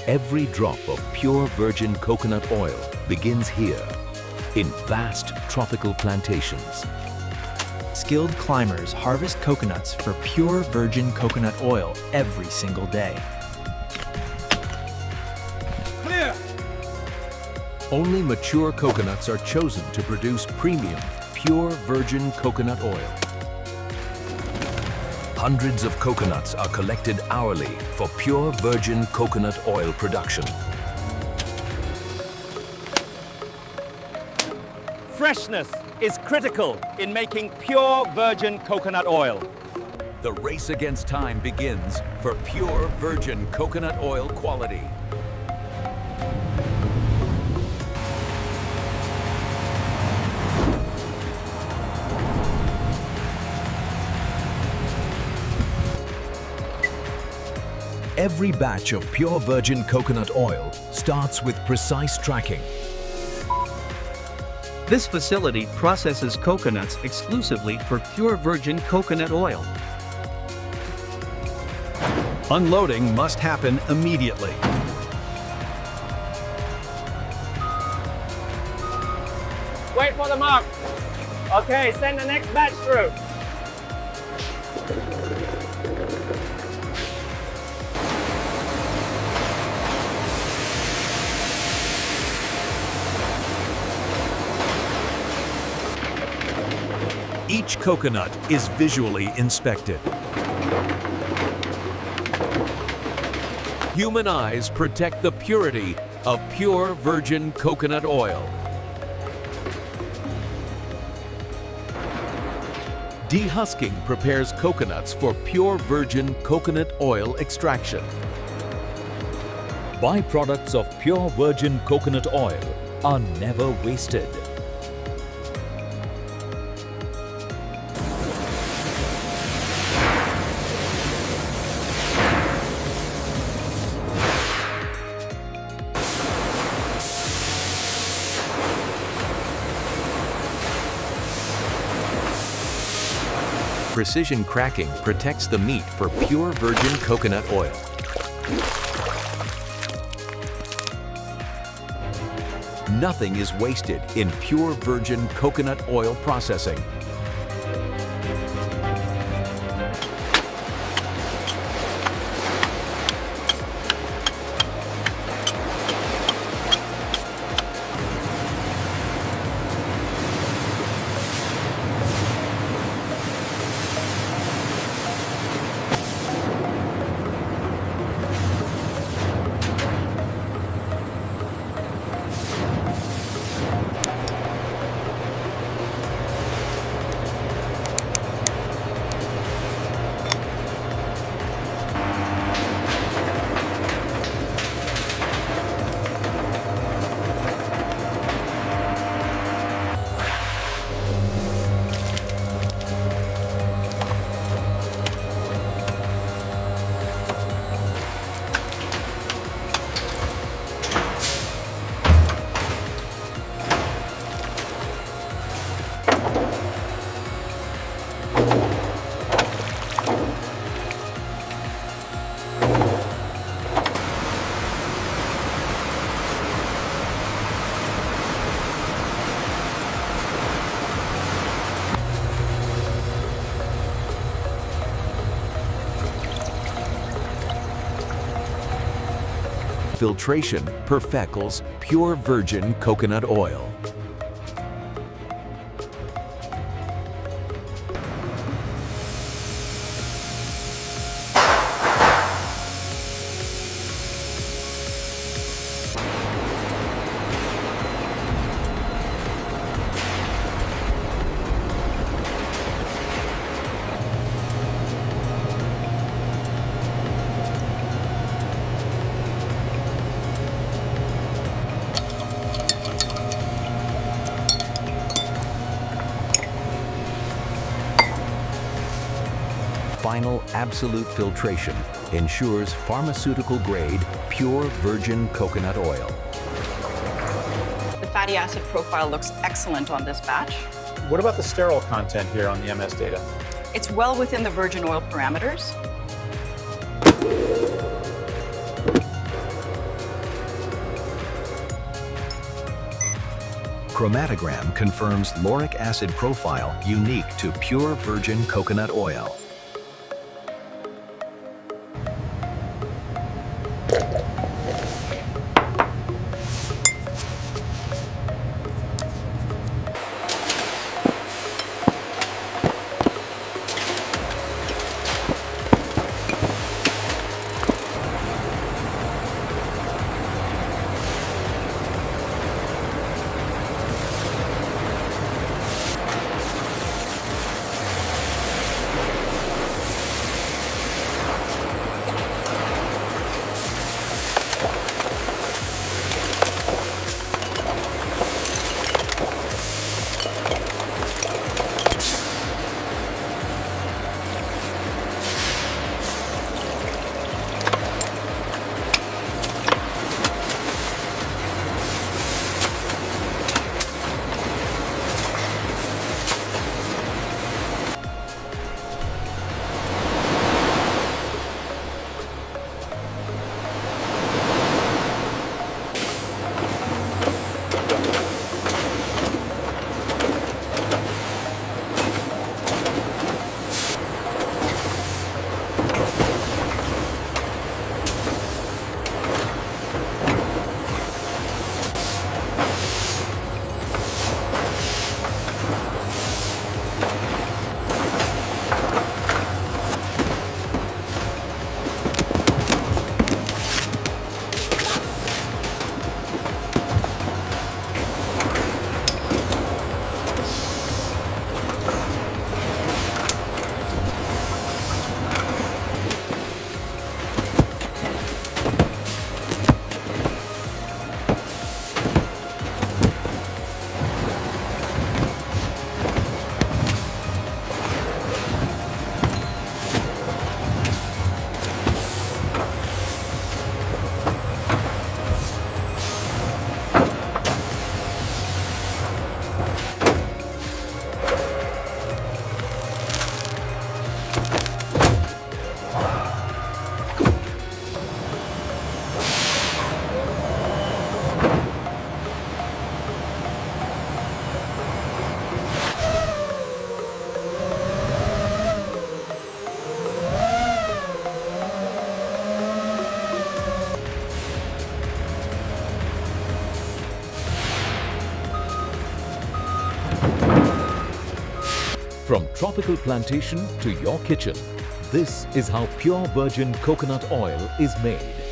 Every drop of pure virgin coconut oil begins here, in vast tropical plantations. Skilled climbers harvest coconuts for pure virgin coconut oil every single day. Clear! Only mature coconuts are chosen to produce premium, pure virgin coconut oil. Hundreds of coconuts are collected hourly for pure virgin coconut oil production. Freshness is critical in making pure virgin coconut oil. The race against time begins for pure virgin coconut oil quality. Every batch of pure virgin coconut oil starts with precise tracking. This facility processes coconuts exclusively for pure virgin coconut oil. Unloading must happen immediately. Wait for the mark. Okay, send the next batch through. Each coconut is visually inspected. Human eyes protect the purity of pure virgin coconut oil. Dehusking prepares coconuts for pure virgin coconut oil extraction. Byproducts of pure virgin coconut oil are never wasted. Precision cracking protects the meat for pure virgin coconut oil. Nothing is wasted in pure virgin coconut oil processing. Filtration perfects pure virgin coconut oil. Final absolute filtration ensures pharmaceutical-grade, pure virgin coconut oil. The fatty acid profile looks excellent on this batch. What about the sterile content here on the MS data? It's well within the virgin oil parameters. chromatogram confirms lauric acid profile unique to pure virgin coconut oil. From tropical plantation to your kitchen, this is how pure virgin coconut oil is made.